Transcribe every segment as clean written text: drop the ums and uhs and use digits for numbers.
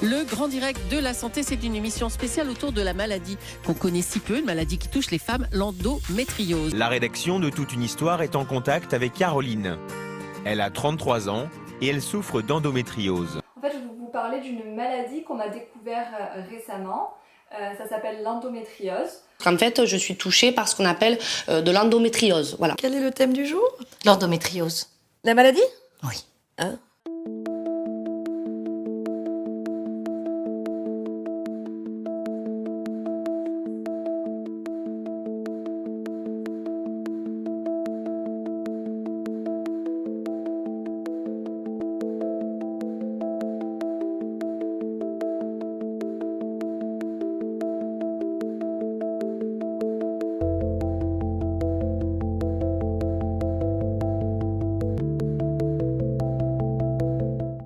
Le Grand Direct de la Santé, c'est une émission spéciale autour de la maladie qu'on connaît si peu, une maladie qui touche les femmes, l'endométriose. La rédaction de Toute une histoire est en contact avec Caroline. Elle a 33 ans et elle souffre d'endométriose. En fait, je vais vous parler d'une maladie qu'on a découvert récemment. Ça s'appelle l'endométriose. En fait, je suis touchée par ce qu'on appelle de l'endométriose. Voilà. Quel est le thème du jour? L'endométriose. La maladie? Oui. Hein?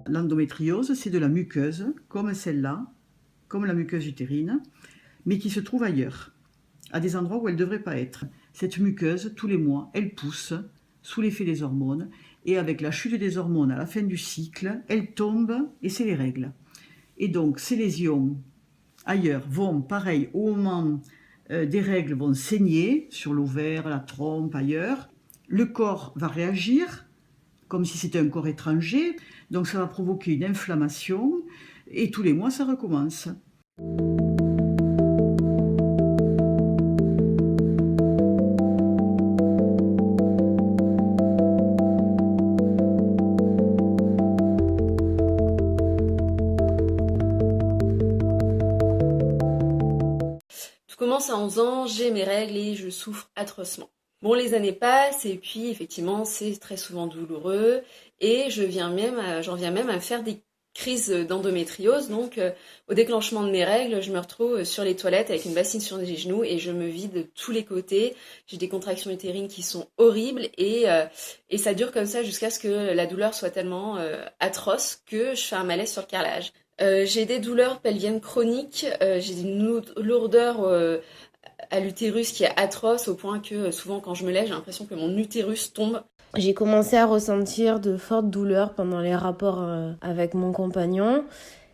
L'endométriose, c'est de la muqueuse, comme celle-là, comme la muqueuse utérine, mais qui se trouve ailleurs, à des endroits où elle ne devrait pas être. Cette muqueuse, tous les mois, elle pousse sous l'effet des hormones, et avec la chute des hormones à la fin du cycle, elle tombe et c'est les règles. Et donc, ces lésions ailleurs vont, pareil, au moment des règles, vont saigner sur l'ovaire, la trompe, ailleurs. Le corps va réagir comme si c'était un corps étranger, donc ça va provoquer une inflammation, et tous les mois ça recommence. Tout commence à 11 ans, j'ai mes règles et je souffre atrocement. Bon, les années passent et puis effectivement c'est très souvent douloureux et j'en viens même à faire des crises d'endométriose. Donc au déclenchement de mes règles, je me retrouve sur les toilettes avec une bassine sur les genoux et je me vide de tous les côtés. J'ai des contractions utérines qui sont horribles et ça dure comme ça jusqu'à ce que la douleur soit tellement atroce que je fais un malaise sur le carrelage. J'ai des douleurs pelviennes chroniques, j'ai une lourdeur à l'utérus qui est atroce au point que souvent quand je me lève, j'ai l'impression que mon utérus tombe. J'ai commencé à ressentir de fortes douleurs pendant les rapports avec mon compagnon.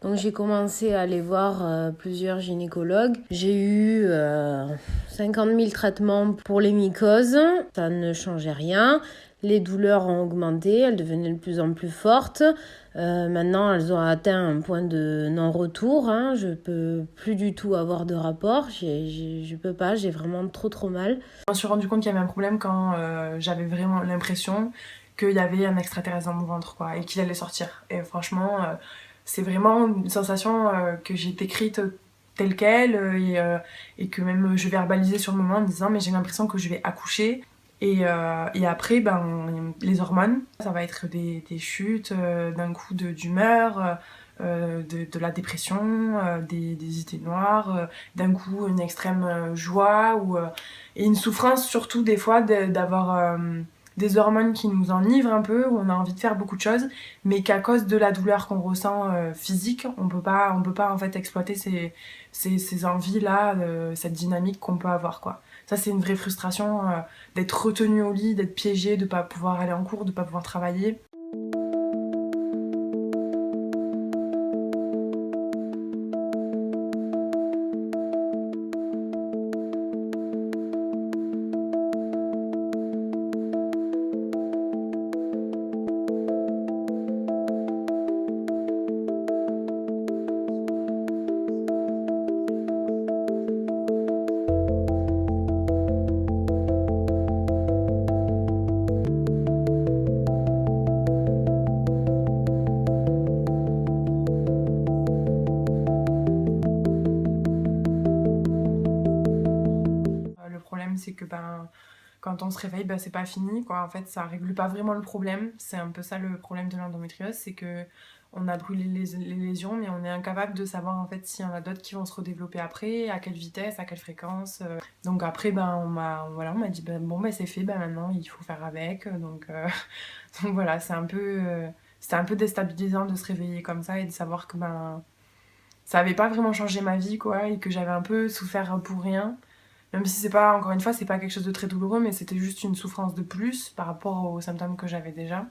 Donc j'ai commencé à aller voir plusieurs gynécologues. J'ai eu 50 000 traitements pour les mycoses. Ça ne changeait rien. Les douleurs ont augmenté, elles devenaient de plus en plus fortes. Maintenant, elles ont atteint un point de non-retour. Je peux plus du tout avoir de rapport. Je peux pas, j'ai vraiment trop mal. Je me suis rendu compte qu'il y avait un problème quand j'avais vraiment l'impression qu'il y avait un extraterrestre dans mon ventre, quoi, et qu'il allait sortir. Et franchement, c'est vraiment une sensation que j'ai décrite telle quelle et que même je verbalisais sur le moment en me disant mais j'ai l'impression que je vais accoucher. Et après, les hormones, ça va être des chutes, d'un coup d'humeur, de la dépression, des idées noires, d'un coup une extrême joie et une souffrance surtout des fois d'avoir des hormones qui nous enivrent un peu, où on a envie de faire beaucoup de choses, mais qu'à cause de la douleur qu'on ressent physique, on peut pas en fait exploiter ces envies-là, cette dynamique qu'on peut avoir, quoi. Ça, c'est une vraie frustration d'être retenu au lit, d'être piégé, de pas pouvoir aller en cours, de pas pouvoir travailler. C'est que quand on se réveille, c'est pas fini, quoi. En fait, ça règle pas vraiment le problème. C'est un peu ça le problème de l'endométriose, c'est que on a brûlé les lésions, mais on est incapable de savoir en fait s'il y en a d'autres qui vont se redévelopper après, à quelle vitesse, à quelle fréquence. Donc après, on m'a dit c'est fait, maintenant il faut faire avec. Donc voilà, c'était un peu déstabilisant de se réveiller comme ça et de savoir que ça avait pas vraiment changé ma vie, quoi, et que j'avais un peu souffert pour rien. Même si c'est pas, encore une fois, c'est pas quelque chose de très douloureux, mais c'était juste une souffrance de plus par rapport aux symptômes que j'avais déjà.